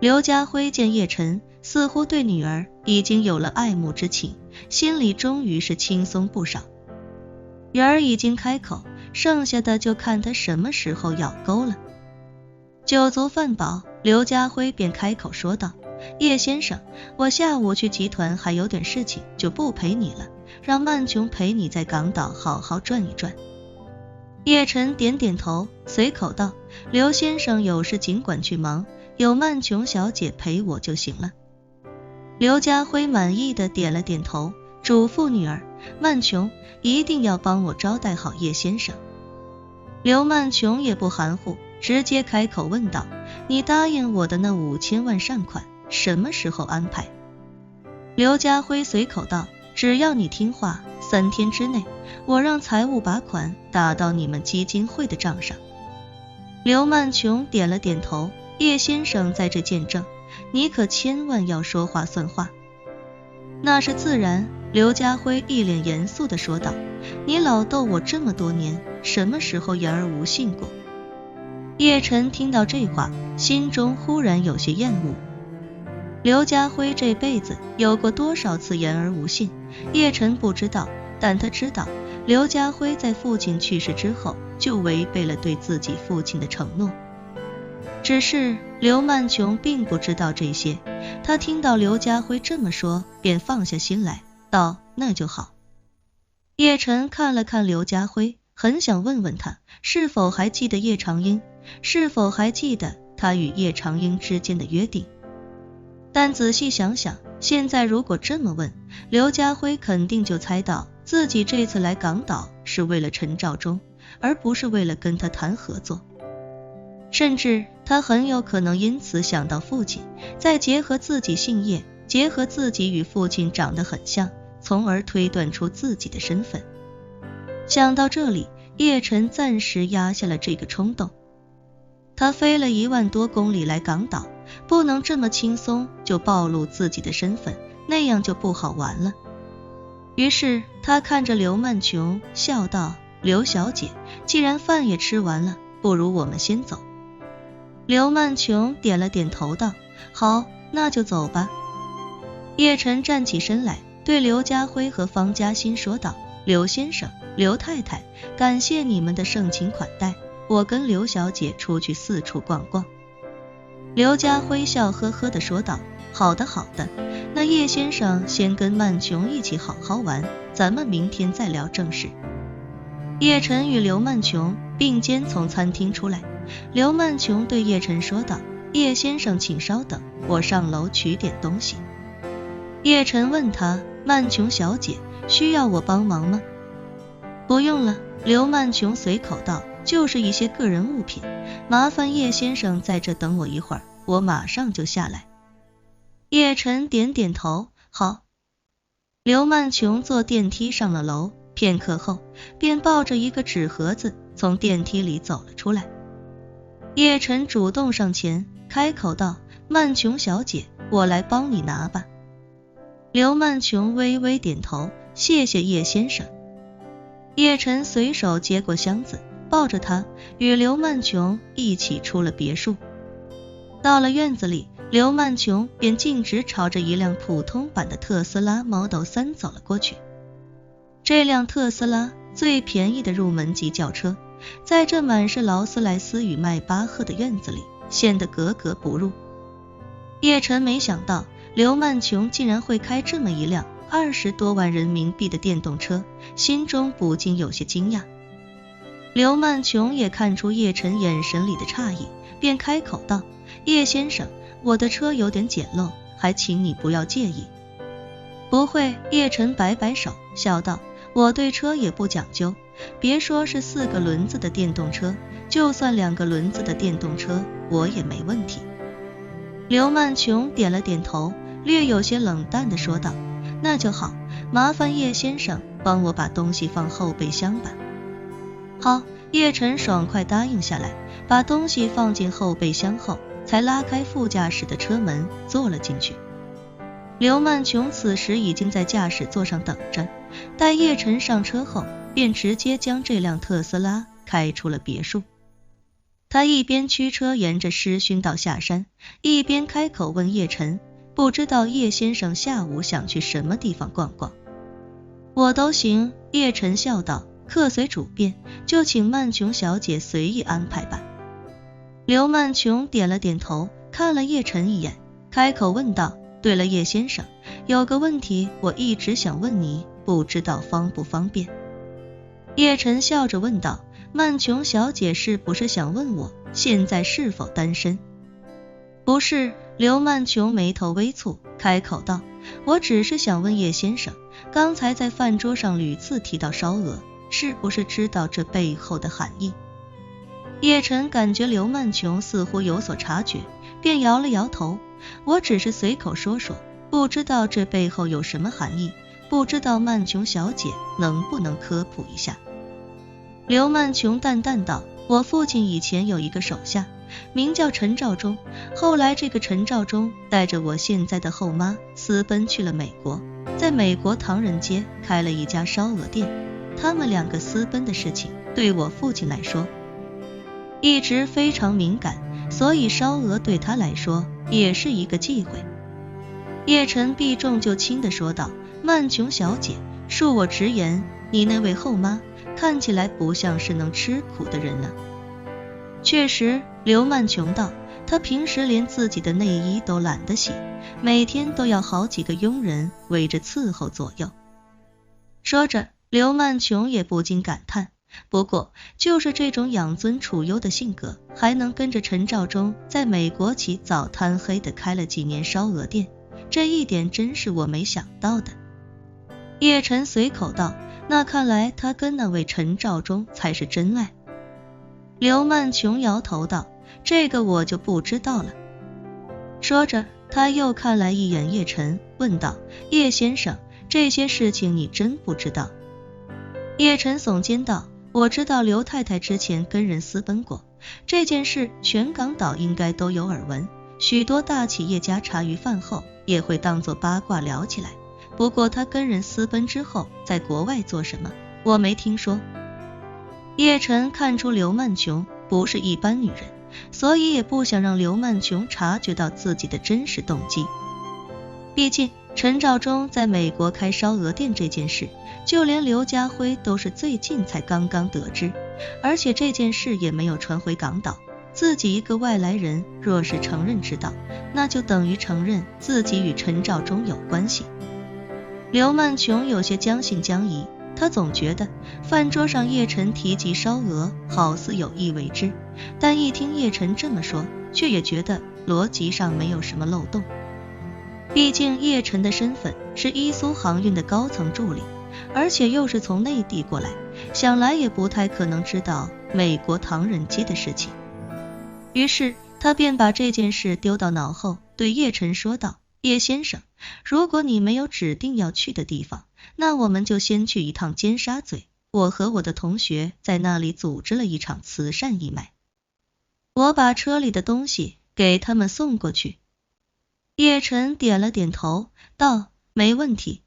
刘家辉见叶晨似乎对女儿已经有了爱慕之情，心里终于是轻松不少。女儿已经开口，剩下的就看他什么时候咬钩了。酒足饭饱，刘家辉便开口说道：叶先生，我下午去集团还有点事情，就不陪你了，让曼琼陪你在港岛好好转一转。叶晨点点头，随口道：刘先生有事尽管去忙，有曼琼小姐陪我就行了。刘家辉满意的点了点头，嘱咐女儿：曼琼一定要帮我招待好叶先生。刘曼琼也不含糊，直接开口问道：你答应我的那5000万善款什么时候安排？刘家辉随口道：只要你听话，3天之内我让财务把款打到你们基金会的账上。刘曼琼点了点头：叶先生在这见证，你可千万要说话算话。那是自然，刘家辉一脸严肃地说道：你老逗我这么多年，什么时候言而无信过？叶晨听到这话，心中忽然有些厌恶。刘家辉这辈子有过多少次言而无信，叶晨不知道，但他知道刘家辉在父亲去世之后就违背了对自己父亲的承诺。只是刘曼琼并不知道这些，他听到刘家辉这么说，便放下心来，道：那就好。叶晨看了看刘家辉，很想问问他是否还记得叶长英，是否还记得他与叶长英之间的约定。但仔细想想，现在如果这么问，刘家辉肯定就猜到自己这次来港岛是为了陈兆忠，而不是为了跟他谈合作。甚至他很有可能因此想到父亲，再结合自己姓叶，结合自己与父亲长得很像，从而推断出自己的身份。想到这里，叶晨暂时压下了这个冲动。他飞了1万多公里来港岛，不能这么轻松就暴露自己的身份，那样就不好玩了。于是他看着刘曼琼笑道：刘小姐，既然饭也吃完了，不如我们先走。刘曼琼点了点头道：好，那就走吧。叶晨站起身来，对刘家辉和方嘉欣说道：刘先生，刘太太，感谢你们的盛情款待，我跟刘小姐出去四处逛逛。刘家辉笑呵呵地说道：好的好的，那叶先生先跟曼琼一起好好玩，咱们明天再聊正事。叶晨与刘曼琼并肩从餐厅出来，刘曼琼对叶晨说道：叶先生请稍等，我上楼取点东西。叶晨问他：曼琼小姐，需要我帮忙吗？不用了，刘曼琼随口道，就是一些个人物品，麻烦叶先生在这等我一会儿，我马上就下来。叶晨点点头，好。刘曼琼坐电梯上了楼，片刻后便抱着一个纸盒子从电梯里走了出来。叶晨主动上前开口道：曼琼小姐，我来帮你拿吧。刘曼琼微微点头，谢谢叶先生。叶晨随手接过箱子，抱着他与刘曼琼一起出了别墅。到了院子里，刘曼琼便径直朝着一辆普通版的特斯拉 Model 3走了过去。这辆特斯拉最便宜的入门级轿车，在这满是劳斯莱斯与迈巴赫的院子里显得格格不入。叶晨没想到刘曼琼竟然会开这么一辆20多万人民币的电动车，心中不禁有些惊讶。刘曼琼也看出叶晨眼神里的诧异，便开口道：叶先生，我的车有点简陋，还请你不要介意。不会，叶晨摆摆手笑道：我对车也不讲究，别说是4个轮子的电动车，就算2个轮子的电动车我也没问题。刘曼琼点了点头，略有些冷淡地说道：那就好，麻烦叶先生帮我把东西放后备箱吧。好，叶晨爽快答应下来，把东西放进后备箱后，才拉开副驾驶的车门坐了进去。刘曼琼此时已经在驾驶座上等着，待叶晨上车后，便直接将这辆特斯拉开出了别墅。他一边驱车沿着师勋道下山，一边开口问叶晨，不知道叶先生下午想去什么地方逛逛。我都行，叶晨笑道，客随主便，就请曼琼小姐随意安排吧。刘曼琼点了点头，看了叶晨一眼，开口问道，对了叶先生，有个问题我一直想问你，不知道方不方便。叶晨笑着问道，曼琼小姐是不是想问我现在是否单身？不是，刘曼琼眉头微蹙，开口道，我只是想问叶先生，刚才在饭桌上屡次提到烧鹅，是不是知道这背后的含义？叶晨感觉刘曼琼似乎有所察觉，便摇了摇头，我只是随口说说，不知道这背后有什么含义，不知道曼琼小姐能不能科普一下。刘曼琼淡淡道，我父亲以前有一个手下，名叫陈兆忠，后来这个陈兆忠带着我现在的后妈私奔去了美国，在美国唐人街开了一家烧鹅店。他们两个私奔的事情对我父亲来说一直非常敏感，所以烧鹅对他来说也是一个忌讳。叶晨避重就轻地说道，曼琼小姐，恕我直言，你那位后妈看起来不像是能吃苦的人了。确实，刘曼琼道，她平时连自己的内衣都懒得洗，每天都要好几个佣人围着伺候左右。说着，刘曼琼也不禁感叹，不过就是这种养尊处优的性格，还能跟着陈兆忠在美国起早贪黑的开了几年烧鹅店，这一点真是我没想到的。叶晨随口道，那看来他跟那位陈兆忠才是真爱。刘曼琼摇头道，这个我就不知道了。说着，他又看了一眼叶晨，问道，叶先生，这些事情你真不知道？叶晨耸肩道，我知道刘太太之前跟人私奔过，这件事全港岛应该都有耳闻，许多大企业家茶余饭后也会当作八卦聊起来，不过她跟人私奔之后在国外做什么，我没听说。叶晨看出刘曼琼不是一般女人，所以也不想让刘曼琼察觉到自己的真实动机。毕竟陈兆忠在美国开烧鹅店这件事，就连刘家辉都是最近才刚刚得知，而且这件事也没有传回港岛，自己一个外来人若是承认知道，那就等于承认自己与陈兆忠有关系。刘曼琼有些将信将疑，他总觉得饭桌上叶晨提及烧鹅好似有意为之，但一听叶晨这么说，却也觉得逻辑上没有什么漏洞。毕竟叶晨的身份是伊苏航运的高层助理，而且又是从内地过来，想来也不太可能知道美国唐人街的事情。于是他便把这件事丢到脑后，对叶晨说道，叶先生，如果你没有指定要去的地方，那我们就先去一趟尖沙咀，我和我的同学在那里组织了一场慈善义卖，我把车里的东西给他们送过去。叶晨点了点头，道，没问题。